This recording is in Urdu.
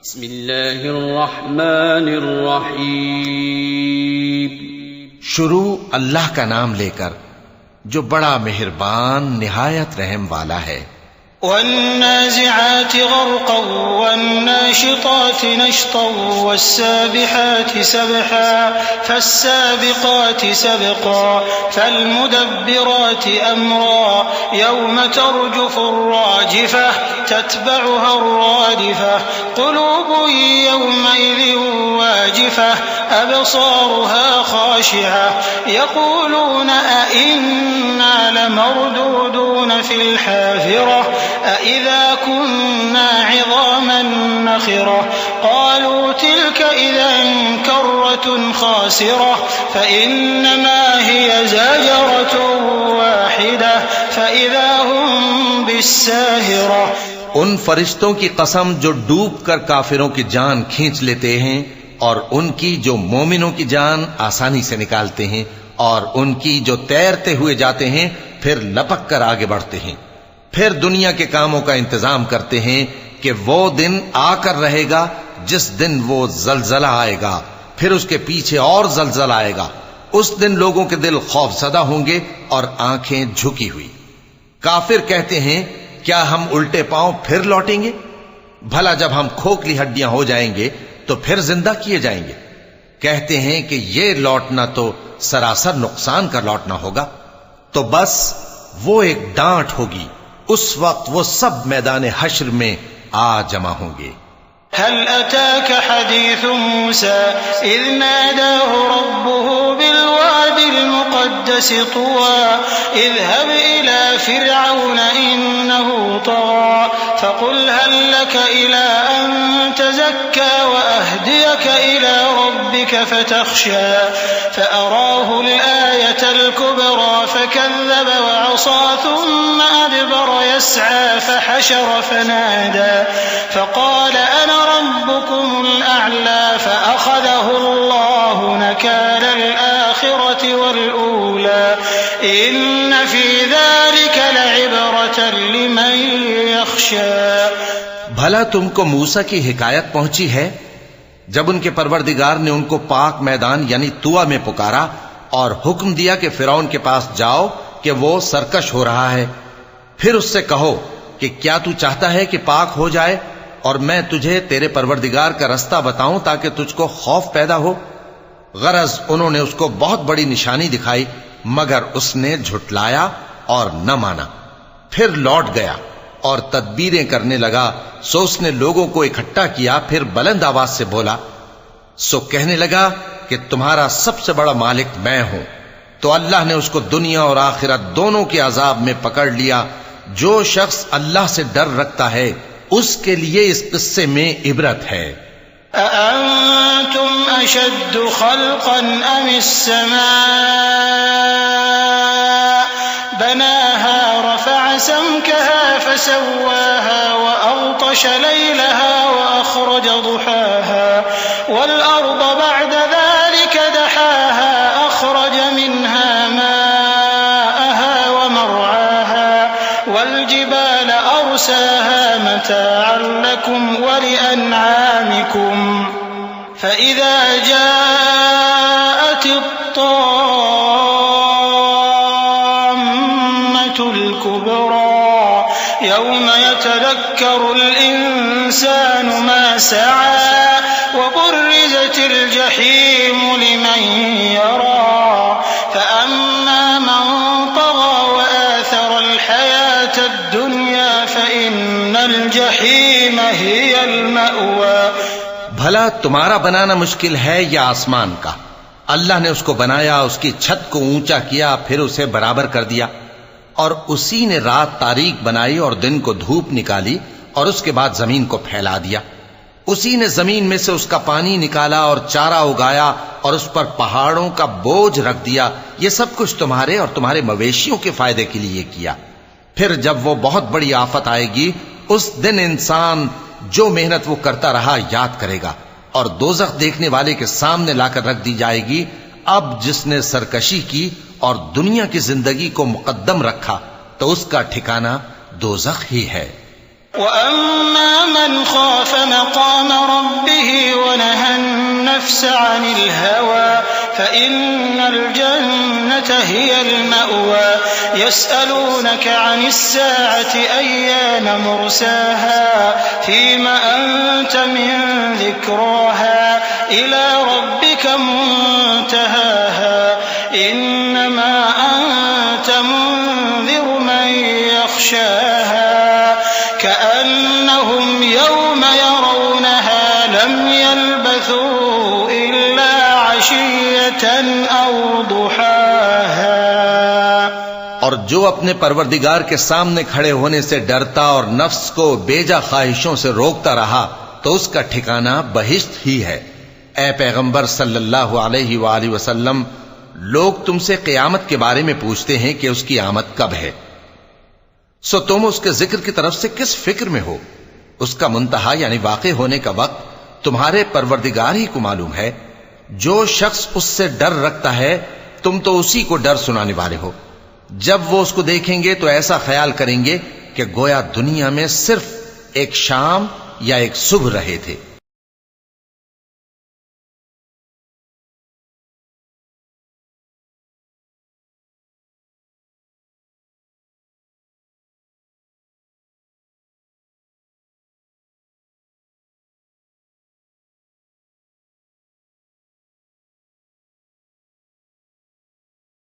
بسم اللہ الرحمن الرحیم. شروع اللہ کا نام لے کر جو بڑا مہربان نہایت رحم والا ہے. والنازعات غرقا والناشطات نشطا والسابحات سبحا فالسابقات سبقا فالمدبرات أمرا يوم ترجف الراجفة تتبعها الرادفة قلوب يومئذ واجفة أبصارها خاشعة يقولون أئنا لمردودون في الحافرة أإذا كنا عظاما نخرة قالوا تلك إذا كرة خاسرة فإنما هي زجرة واحدة فإذا هم بالساهرة. ان فرشتوں کی قسم جو ڈوب کر کافروں کی جان کھینچ لیتے ہیں اور ان کی جو مومنوں کی جان آسانی سے نکالتے ہیں اور ان کی جو تیرتے ہوئے جاتے ہیں پھر لپک کر آگے بڑھتے ہیں. پھر دنیا کے کاموں کا انتظام کرتے ہیں کہ وہ دن آ کر رہے گا جس دن وہ زلزلہ آئے گا، پھر اس کے پیچھے اور زلزلہ آئے گا. اس دن لوگوں کے دل خوف زدہ ہوں گے اور آنکھیں جھکی ہوئی. کافر کہتے ہیں کیا ہم الٹے پاؤں پھر لوٹیں گے؟ بھلا جب ہم کھوکھلی ہڈیاں ہو جائیں گے تو پھر زندہ کیے جائیں گے. کہتے ہیں کہ یہ لوٹنا تو سراسر نقصان کا لوٹنا ہوگا. تو بس وہ ایک ڈانٹ ہوگی، اس وقت وہ سب میدان حشر میں آ جمع ہوں گے. هل أتاك حديث موسى إذ ناداه ربه بالواد المقدس طوى اذهب إلى فرعون إنه طغى فقل هل لك إلى أن تزكى وأهديك إلى ربك فتخشى فأراه الآية الكبرى فكذب وعصى ثم أدبر يسعى فحشر فنادى فقال أنا ربكم الأعلى فأخذه الله نكال الآخرة والأولى إن في ذلك لعبرة لمن يخشى. بھلا تم کو موسیٰ کی حکایت پہنچی ہے جب ان کے پروردگار نے ان کو پاک میدان یعنی طویٰ میں پکارا اور حکم دیا کہ فرعون کے پاس جاؤ کہ وہ سرکش ہو رہا ہے. پھر اس سے کہو کہ کیا تو چاہتا ہے کہ پاک ہو جائے اور میں تجھے تیرے پروردگار کا رستہ بتاؤں تاکہ تجھ کو خوف پیدا ہو. غرض انہوں نے اس کو بہت بڑی نشانی دکھائی مگر اس نے جھٹلایا اور نہ مانا. پھر لوٹ گیا اور تدبیریں کرنے لگا. سو اس نے لوگوں کو اکٹھا کیا، پھر بلند آواز سے بولا، سو کہنے لگا کہ تمہارا سب سے بڑا مالک میں ہوں. تو اللہ نے اس کو دنیا اور آخرت دونوں کے عذاب میں پکڑ لیا. جو شخص اللہ سے ڈر رکھتا ہے اس کے لیے اس قصے میں عبرت ہے. أأنتم أشد خلقا أم السماء بناها رفع سمكها فسواها وأغطش ليلها وأخرج ضحاها والأرض بعد ذلك دحاها أخرج منها ماءها ومرعاها والجبال أرساها متاعا لكم ولأنعامكم فإذا جاءت الطامة الكبرى يوم يتذكر الإنسان ما سعى وبرزت الجحيم لمن يرى فأما من طغى وآثر الحياة الدنيا فإن الجحيم هي المأوى. بھلا تمہارا بنانا مشکل ہے یا آسمان کا؟ اللہ نے اس کو بنایا، اس کی چھت کو اونچا کیا، پھر اسے برابر کر دیا، اور اسی نے رات تاریک بنائی اور دن کو دھوپ نکالی، اور اس کے بعد زمین کو پھیلا دیا. اسی نے زمین میں سے اس کا پانی نکالا اور چارہ اگایا اور اس پر پہاڑوں کا بوجھ رکھ دیا. یہ سب کچھ تمہارے اور تمہارے مویشیوں کے فائدے کے لیے کیا. پھر جب وہ بہت بڑی آفت آئے گی اس دن انسان جو محنت وہ کرتا رہا یاد کرے گا، اور دوزخ دیکھنے والے کے سامنے لا کر رکھ دی جائے گی. اب جس نے سرکشی کی اور دنیا کی زندگی کو مقدم رکھا تو اس کا ٹھکانہ دوزخ ہی ہے. وَأَمَّا مَنْ خَافَ مَقَامَ رَبِّهِ وَنَهَى النَّفْسَ عَنِ الْهَوَى فَإِنَّ الْجَنَّةَ هِيَ الْمَأْوَى يَسْأَلُونَكَ عَنِ السَّاعَةِ أَيَّانَ مُرْسَاهَا فِيمَ أَنْتَ مِنْ ذِكْرَاهَا إِلَى رَبِّكَ مُنْتَهَاهَا إِنَّمَا أَنْتَ مُنْذِرُ مَنْ يَخْشَاهَا كأنهم يوم يرونها لم يلبثوا إلا عشية أو ضحاها۔ اور جو اپنے پروردگار کے سامنے کھڑے ہونے سے ڈرتا اور نفس کو بیجا خواہشوں سے روکتا رہا تو اس کا ٹھکانہ بہشت ہی ہے۔ اے پیغمبر صلی اللہ علیہ وآلہ وسلم، لوگ تم سے قیامت کے بارے میں پوچھتے ہیں کہ اس کی آمد کب ہے، سو تم اس کے ذکر کی طرف سے کس فکر میں ہو؟ اس کا منتہا یعنی واقع ہونے کا وقت تمہارے پروردگار ہی کو معلوم ہے۔ جو شخص اس سے ڈر رکھتا ہے تم تو اسی کو ڈر سنانے والے ہو۔ جب وہ اس کو دیکھیں گے تو ایسا خیال کریں گے کہ گویا دنیا میں صرف ایک شام یا ایک صبح رہے تھے۔